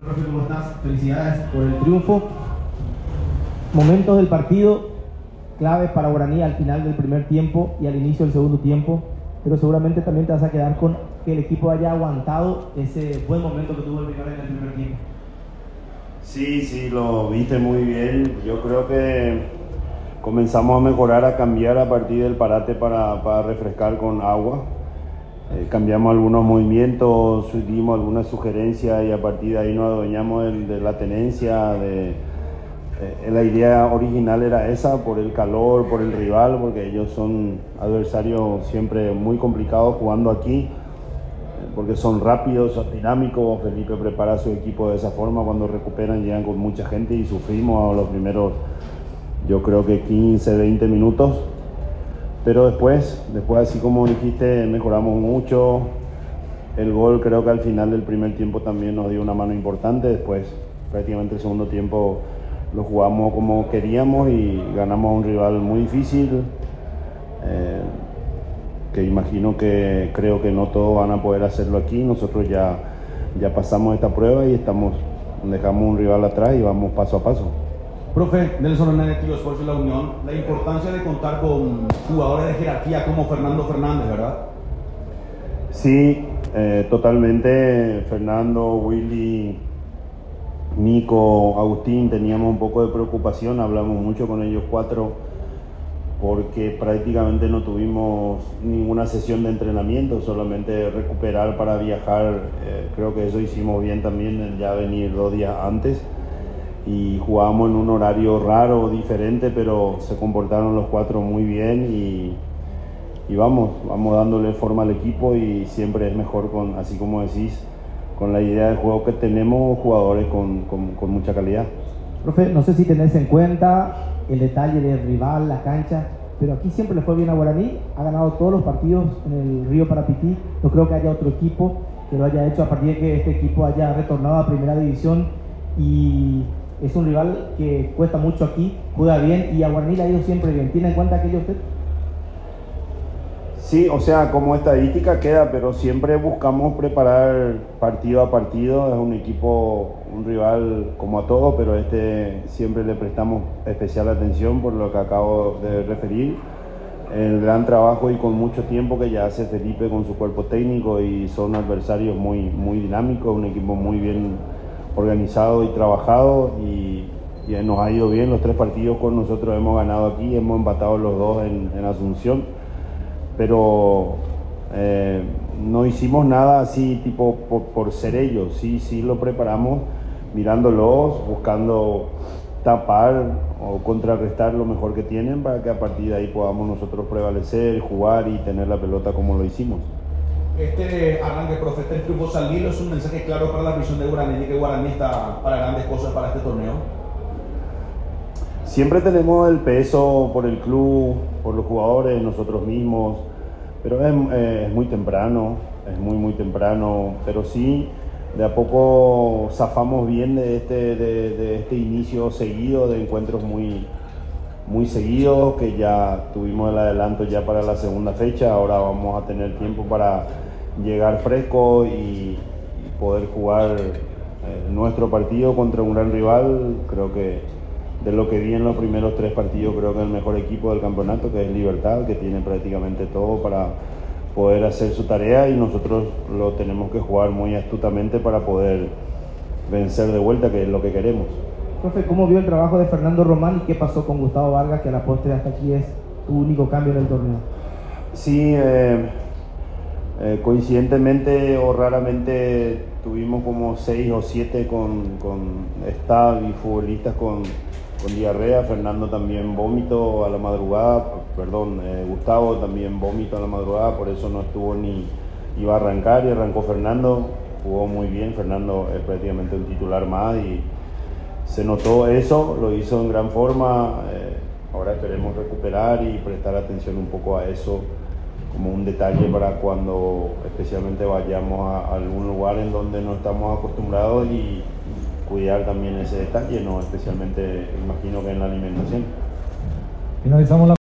Profe, ¿cómo estás? Felicidades por el triunfo. Momentos del partido clave para Guaraní al final del primer tiempo y al inicio del segundo tiempo, pero seguramente también te vas a quedar con que el equipo haya aguantado ese buen momento que tuvo el rival en el primer tiempo. Sí, lo viste muy bien. Yo creo que comenzamos a mejorar, a cambiar a partir del parate para refrescar con agua. Cambiamos algunos movimientos, dimos algunas sugerencias y a partir de ahí nos adueñamos de la tenencia. La idea original era esa, por el calor, por el rival, porque ellos son adversarios siempre muy complicados jugando aquí, porque son rápidos, son dinámicos. Felipe prepara a su equipo de esa forma. Cuando recuperan llegan con mucha gente y sufrimos a los primeros, yo creo que 15, 20 minutos. Pero después así como dijiste, mejoramos mucho. El gol creo que al final del primer tiempo también nos dio una mano importante. Después prácticamente el segundo tiempo lo jugamos como queríamos y ganamos a un rival muy difícil. Que imagino que creo que no todos van a poder hacerlo aquí. Nosotros ya pasamos esta prueba y dejamos un rival atrás y vamos paso a paso. Profe, Nelson Hernández, Tío Esfuerzo y La Unión, la importancia de contar con jugadores de jerarquía como Fernando Fernández, ¿verdad? Sí, totalmente. Fernando, Willy, Nico, Agustín, teníamos un poco de preocupación, hablamos mucho con ellos cuatro porque prácticamente no tuvimos ninguna sesión de entrenamiento, solamente recuperar para viajar. Creo que eso hicimos bien también, ya venir 2 días antes. Y jugábamos en un horario raro, diferente, pero se comportaron los cuatro muy bien y vamos dándole forma al equipo y siempre es mejor así como decís, con la idea de juego que tenemos, jugadores con mucha calidad. Profe, no sé si tenés en cuenta el detalle del rival, la cancha, pero aquí siempre le fue bien a Guaraní, ha ganado todos los partidos en el Río Parapití. No creo que haya otro equipo que lo haya hecho a partir de que este equipo haya retornado a Primera División, y es un rival que cuesta mucho aquí, juega bien y a Guaraní le ha ido siempre bien. ¿Tiene en cuenta aquello usted? Sí, o sea, como estadística queda, pero siempre buscamos preparar partido a partido. Es un equipo, un rival como a todos, pero siempre le prestamos especial atención por lo que acabo de referir. El gran trabajo y con mucho tiempo que ya hace Felipe con su cuerpo técnico, y son adversarios muy dinámicos, un equipo muy bien organizado y trabajado, y nos ha ido bien los 3 partidos con nosotros. Hemos ganado aquí, hemos empatado los 2 en Asunción, pero no hicimos nada así tipo por ser ellos. Sí lo preparamos mirándolos, buscando tapar o contrarrestar lo mejor que tienen para que a partir de ahí podamos nosotros prevalecer, jugar y tener la pelota como lo hicimos. Este arranque, profe, este triunfo al hilo es un mensaje claro para la visión de Guaraní, que Guaraní está para grandes cosas para este torneo. Siempre tenemos el peso por el club, por los jugadores, nosotros mismos, pero es muy temprano, es muy temprano, pero sí, de a poco zafamos bien de este inicio seguido de encuentros muy seguidos, que ya tuvimos el adelanto ya para la segunda fecha. Ahora vamos a tener tiempo para llegar fresco y poder jugar nuestro partido contra un gran rival. Creo que de lo que vi en los primeros 3 partidos, creo que el mejor equipo del campeonato, que es Libertad, que tiene prácticamente todo para poder hacer su tarea, y nosotros lo tenemos que jugar muy astutamente para poder vencer de vuelta, que es lo que queremos. Profe, ¿cómo vio el trabajo de Fernando Román y qué pasó con Gustavo Vargas, que a la postre hasta aquí es tu único cambio en el torneo? Sí, coincidentemente o raramente tuvimos como 6 o 7 con staff y futbolistas con diarrea. Fernando también vómito a la madrugada, Gustavo también vómito a la madrugada, por eso no estuvo iba a arrancar, y arrancó Fernando, jugó muy bien. Fernando es prácticamente un titular más y se notó eso, lo hizo en gran forma. Ahora esperemos recuperar y prestar atención un poco a eso, como un detalle para cuando especialmente vayamos a algún lugar en donde no estamos acostumbrados, y cuidar también ese detalle, ¿no? Especialmente imagino que en la alimentación. Finalizamos la